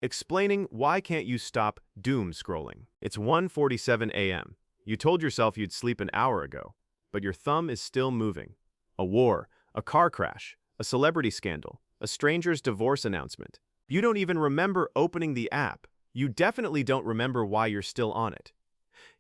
explaining why can't you stop doom scrolling. It's 1:47 a.m. You told yourself you'd sleep an hour ago, but your thumb is still moving. A war, a car crash, a celebrity scandal, a stranger's divorce announcement. You don't even remember opening the app. You definitely don't remember why you're still on it.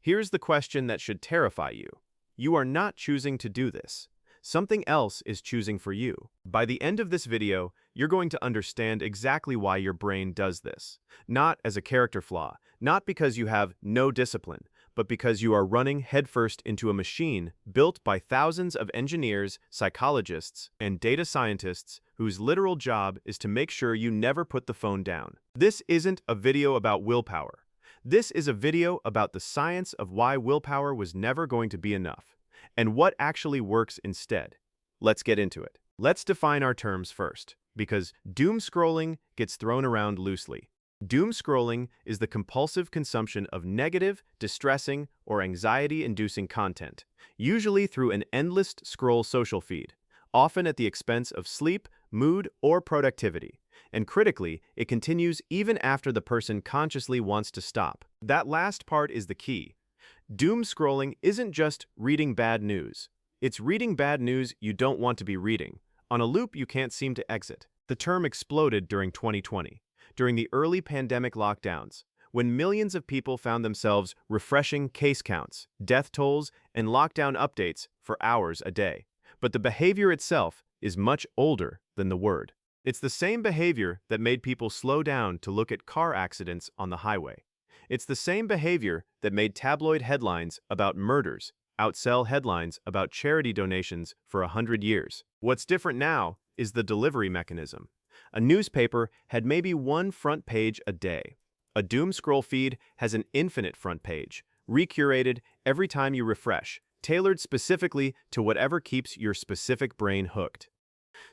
Here's the question that should terrify you. You are not choosing to do this. Something else is choosing for you. By the end of this video, you're going to understand exactly why your brain does this. Not as a character flaw, not because you have no discipline, but because you are running headfirst into a machine built by thousands of engineers, psychologists, and data scientists whose literal job is to make sure you never put the phone down. This isn't a video about willpower. This is a video about the science of why willpower was never going to be enough, and what actually works instead. Let's get into it. Let's define our terms first, because doom scrolling gets thrown around loosely. Doom scrolling is the compulsive consumption of negative, distressing, or anxiety-inducing content, usually through an endless scroll social feed, often at the expense of sleep, mood, or productivity. And critically, it continues even after the person consciously wants to stop. That last part is the key. Doom scrolling isn't just reading bad news. It's reading bad news you don't want to be reading, on a loop you can't seem to exit. The term exploded during 2020, during the early pandemic lockdowns, when millions of people found themselves refreshing case counts, death tolls, and lockdown updates for hours a day. But the behavior itself is much older than the word. It's the same behavior that made people slow down to look at car accidents on the highway. It's the same behavior that made tabloid headlines about murders outsell headlines about charity donations for 100 years. What's different now is the delivery mechanism. A newspaper had maybe one front page a day. A doom scroll feed has an infinite front page, recurated every time you refresh, tailored specifically to whatever keeps your specific brain hooked.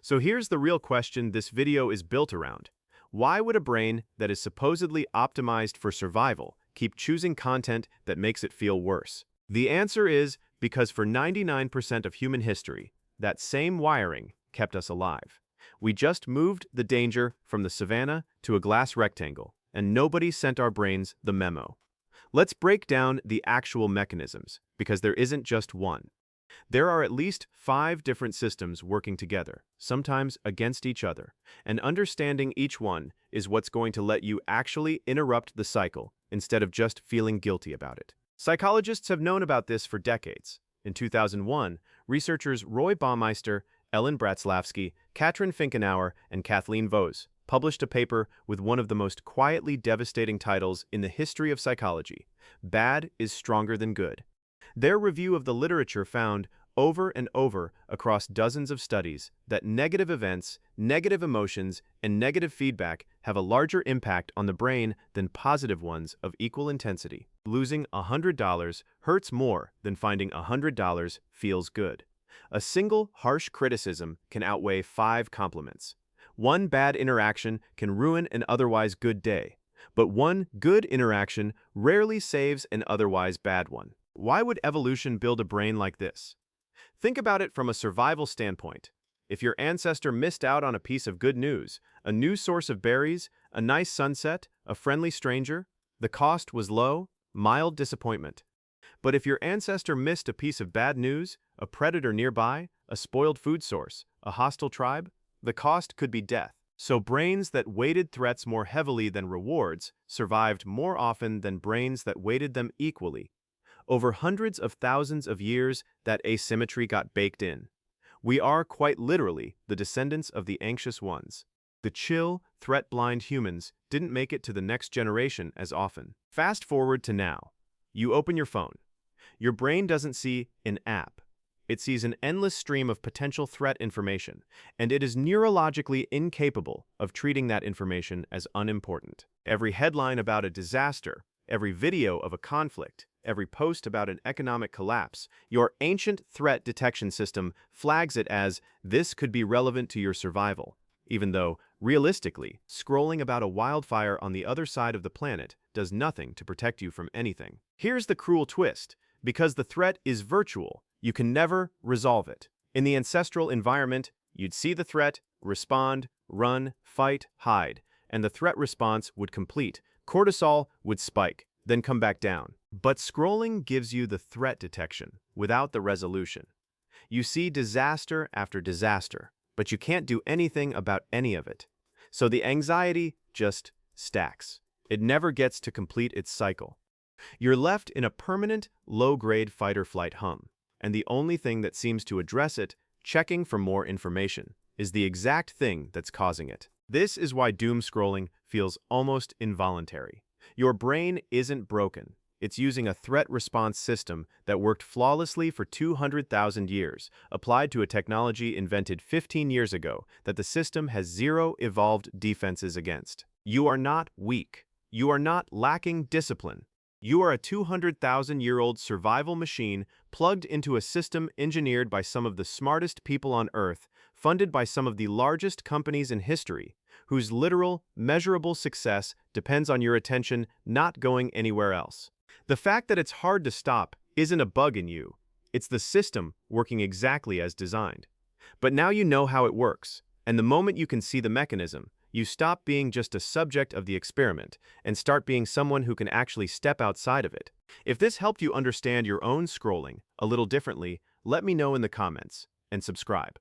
So here's the real question this video is built around. Why would a brain that is supposedly optimized for survival keep choosing content that makes it feel worse? The answer is because for 99% of human history, that same wiring kept us alive. We just moved the danger from the savannah to a glass rectangle, and nobody sent our brains the memo. Let's break down the actual mechanisms, because there isn't just one. There are at least 5 different systems working together, sometimes against each other, and understanding each one is what's going to let you actually interrupt the cycle instead of just feeling guilty about it. Psychologists have known about this for decades. In 2001, researchers Roy Baumeister, Ellen Bratzlavsky, Katrin Finkenauer, and Kathleen Vohs published a paper with one of the most quietly devastating titles in the history of psychology: Bad is Stronger Than Good. Their review of the literature found, over and over across dozens of studies, that negative events, negative emotions, and negative feedback have a larger impact on the brain than positive ones of equal intensity. Losing $100 hurts more than finding $100 feels good. A single harsh criticism can outweigh 5 compliments. One bad interaction can ruin an otherwise good day, but one good interaction rarely saves an otherwise bad one. Why would evolution build a brain like this? Think about it from a survival standpoint. If your ancestor missed out on a piece of good news, a new source of berries, a nice sunset, a friendly stranger, the cost was low, mild disappointment. But if your ancestor missed a piece of bad news, a predator nearby, a spoiled food source, a hostile tribe, the cost could be death. So brains that weighted threats more heavily than rewards survived more often than brains that weighted them equally. Over hundreds of thousands of years, that asymmetry got baked in. We are quite literally the descendants of the anxious ones. The chill, threat-blind humans didn't make it to the next generation as often. Fast forward to now. You open your phone. Your brain doesn't see an app. It sees an endless stream of potential threat information, and it is neurologically incapable of treating that information as unimportant. Every headline about a disaster, every video of a conflict, every post about an economic collapse, your ancient threat detection system flags it as this could be relevant to your survival, even though, realistically, scrolling about a wildfire on the other side of the planet does nothing to protect you from anything. Here's the cruel twist. Because the threat is virtual, you can never resolve it. In the ancestral environment, you'd see the threat, respond, run, fight, hide, and the threat response would complete. Cortisol would spike, then come back down. But scrolling gives you the threat detection without the resolution. You see disaster after disaster, but you can't do anything about any of it. So the anxiety just stacks. It never gets to complete its cycle. You're left in a permanent, low-grade fight-or-flight hum, and the only thing that seems to address it, checking for more information, is the exact thing that's causing it. This is why doom scrolling feels almost involuntary. Your brain isn't broken. It's using a threat response system that worked flawlessly for 200,000 years, applied to a technology invented 15 years ago that the system has zero evolved defenses against. You are not weak. You are not lacking discipline. You are a 200,000-year-old survival machine plugged into a system engineered by some of the smartest people on Earth, funded by some of the largest companies in history, whose literal, measurable success depends on your attention not going anywhere else. The fact that it's hard to stop isn't a bug in you. It's the system working exactly as designed. But now you know how it works, and the moment you can see the mechanism, you stop being just a subject of the experiment and start being someone who can actually step outside of it. If this helped you understand your own scrolling a little differently, let me know in the comments and subscribe.